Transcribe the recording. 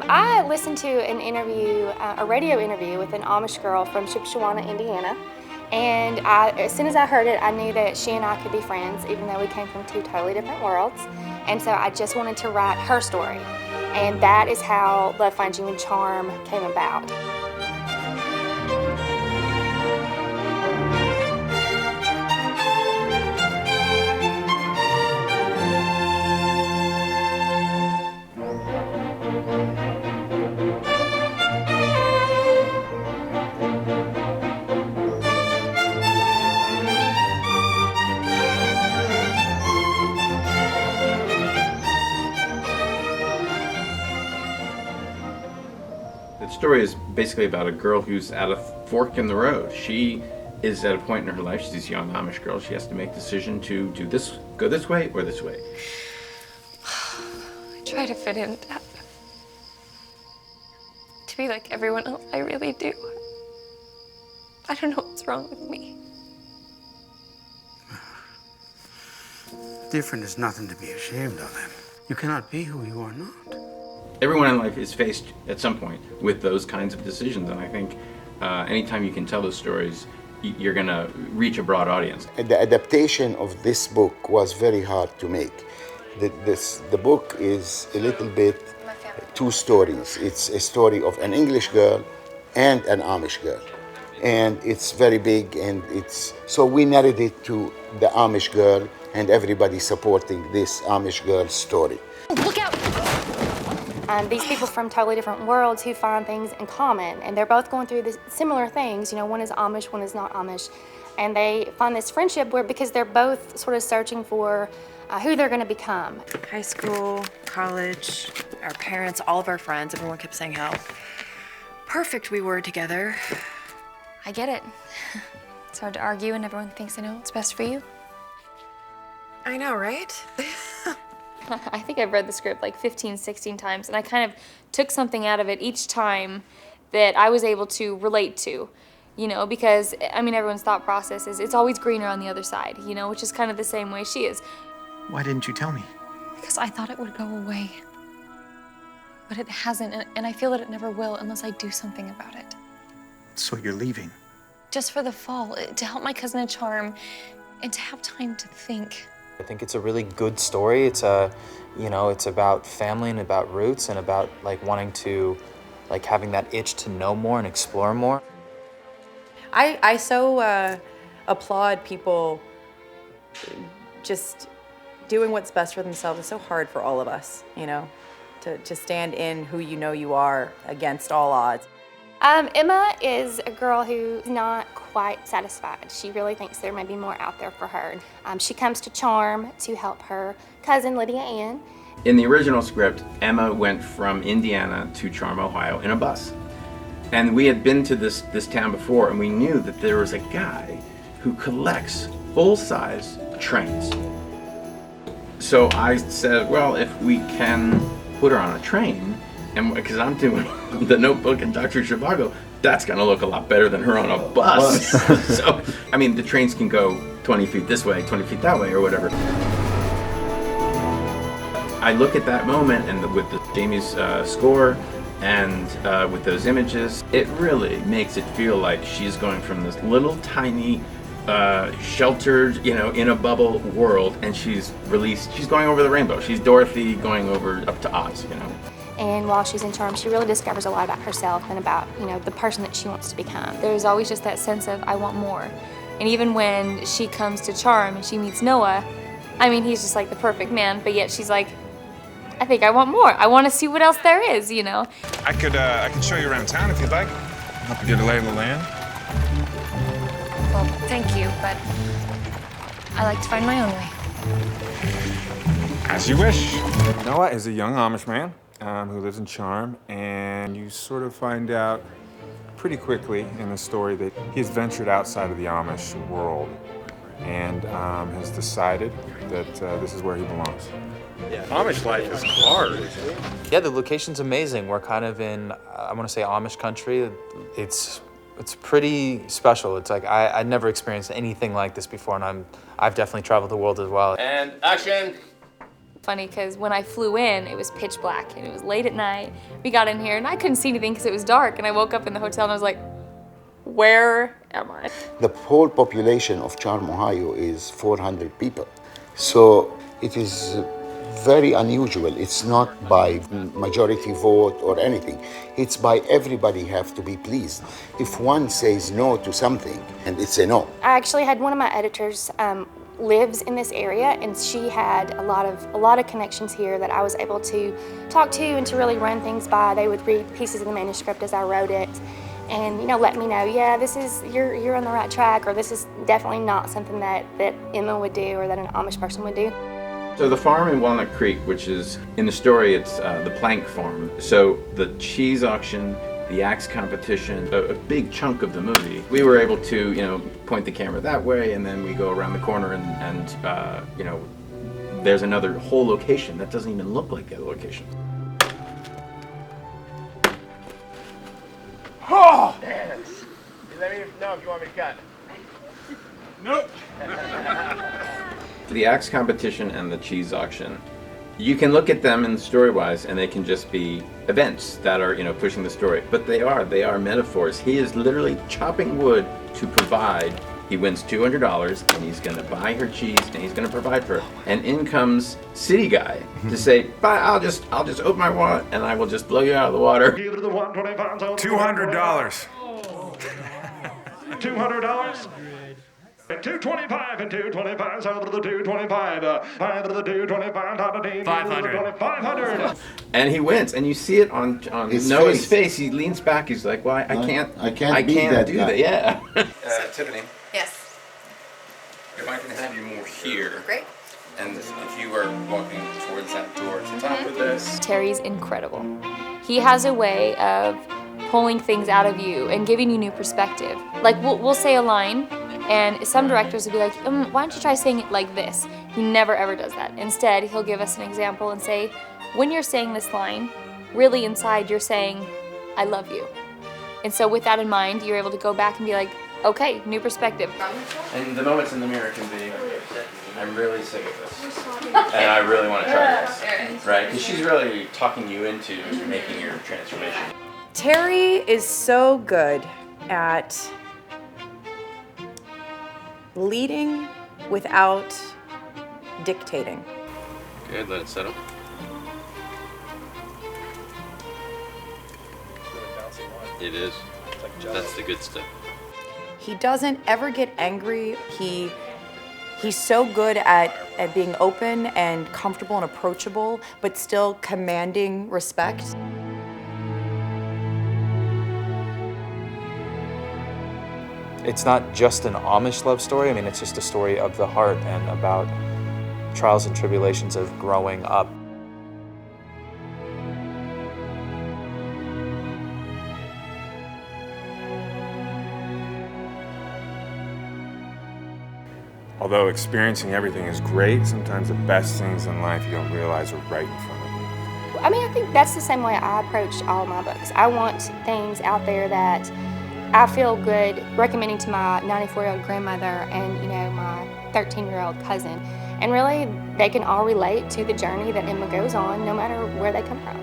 I listened to an interview, a radio interview with an Amish girl from Shipshewana, Indiana. And as soon as I heard it, I knew that she and I could be friends, even though we came from two totally different worlds. And so I just wanted to write her story. And that is how Love Finds You in Charm came about. The story is basically about a girl who's at a fork in the road. She is at a point in her life, she's a young Amish girl, she has to make a decision to do this, go this way or this way. I try to fit in, Dad. To be like everyone else, I really do. I don't know what's wrong with me. Different is nothing to be ashamed of, Em. You cannot be who you are not. Everyone in life is faced at some point with those kinds of decisions, and I think anytime you can tell those stories, you're gonna reach a broad audience. The adaptation of this book was very hard to make. The book is a little bit two stories. It's a story of an English girl and an Amish girl. And it's very big, and so we narrated it to the Amish girl, and everybody supporting this Amish girl's story. Look out! These people from totally different worlds who find things in common, and they're both going through similar things. You know, one is Amish, one is not Amish, and they find this friendship because they're both sort of searching for who they're going to become. High school, college, our parents, all of our friends, everyone kept saying how perfect we were together. I get it. It's hard to argue and everyone thinks they know what's best for you. I know, right? I think I've read the script like 15, 16 times, and I kind of took something out of it each time that I was able to relate to, you know, because, I mean, everyone's thought process is it's always greener on the other side, you know, which is kind of the same way she is. Why didn't you tell me? Because I thought it would go away. But it hasn't, and I feel that it never will unless I do something about it. So you're leaving? Just for the fall, to help my cousin in Charm, and to have time to think. I think it's a really good story. It's it's about family and about roots and about like wanting to, like having that itch to know more and explore more. I so applaud people just doing what's best for themselves. It's so hard for all of us, you know, to stand in who you know you are against all odds. Emma is a girl who's not quite satisfied. She really thinks there may be more out there for her. She comes to Charm to help her cousin, Lydia Ann. In the original script, Emma went from Indiana to Charm, Ohio in a bus. And we had been to this town before, and we knew that there was a guy who collects full-size trains. So I said, well, if we can put her on a train, and because I'm doing The Notebook and Dr. Zhivago, that's gonna look a lot better than her on a bus. So, I mean, the trains can go 20 feet this way, 20 feet that way, or whatever. I look at that moment, and with Jamie's score, and with those images, it really makes it feel like she's going from this little tiny, sheltered, you know, in a bubble world, and she's going over the rainbow. She's Dorothy going up to Oz, you know. And while she's in Charm, she really discovers a lot about herself and about, you know, the person that she wants to become. There's always just that sense of, I want more. And even when she comes to Charm and she meets Noah, I mean, he's just like the perfect man, but yet she's like, I think I want more. I want to see what else there is, you know? I can show you around town if you'd like. Help you get a lay of the land. Well, thank you, but I like to find my own way. As you wish. Noah is a young Amish man who lives in Charm, and you sort of find out pretty quickly in the story that he has ventured outside of the Amish world and has decided that this is where he belongs. Yeah. Amish life is hard. Yeah, the location's amazing. We're kind of in, I want to say Amish country. It's pretty special. It's like I'd never experienced anything like this before, and I've definitely traveled the world as well. And action. funny because when I flew in, it was pitch black and it was late at night. We got in here and I couldn't see anything because it was dark, and I woke up in the hotel and I was like, where am I? The whole population of Charm, Ohio is 400 people. So it is very unusual. It's not by majority vote or anything. It's by everybody have to be pleased. If one says no to something, and it's a no. I actually had one of my editors lives in this area, and she had a lot of connections here that I was able to talk to and to really run things by. They would read pieces of the manuscript as I wrote it, and let me know, yeah, this is you're on the right track, or this is definitely not something that Emma would do or that an Amish person would do. So the farm in Walnut Creek, which is in the story, it's the Plank Farm. So the cheese auction, the axe competition, a big chunk of the movie. We were able to, point the camera that way, and then we go around the corner, and there's another whole location that doesn't even look like the other location. Oh! Let me know if you want me to cut. Nope. The axe competition and the cheese auction, you can look at them in story-wise, and they can just be events that are, pushing the story. But they are metaphors. He is literally chopping wood to provide. He wins $200, and he's going to buy her cheese, and he's going to provide for her. And in comes City Guy to say, "Bye, I'll just open my wallet, and I will just blow you out of the water." $200. $200. And 225 and 225, so to the 225, 5 to the 225, 500. 500. And he wins, and you see it on His Noah's face. face. He leans back. He's like, "Well, I can't be that do guy." that." Yeah. Tiffany, Yes. if I can have you more here, Great. and if you are walking towards that door to the top of this. Terry's incredible. He has a way of pulling things out of you and giving you new perspective. Like we'll say a line, and some directors will be like, why don't you try saying it like this? He never ever does that. Instead, he'll give us an example and say, when you're saying this line, really inside you're saying, I love you. And so with that in mind, you're able to go back and be like, okay, new perspective. And the moments in the mirror can be, I'm really sick of this, and I really want to try this, right? Because she's really talking you into making your transformation. Terry is so good at leading without dictating. Good, let it settle. It is. That's the good stuff. He doesn't ever get angry. He's so good at being open and comfortable and approachable, but still commanding respect. It's not just an Amish love story. I mean, it's just a story of the heart and about trials and tribulations of growing up. Although experiencing everything is great, sometimes the best things in life you don't realize are right in front of you. I mean, I think that's the same way I approach all my books. I want things out there that I feel good recommending to my 94-year-old grandmother and, my 13-year-old cousin. And really, they can all relate to the journey that Emma goes on, no matter where they come from.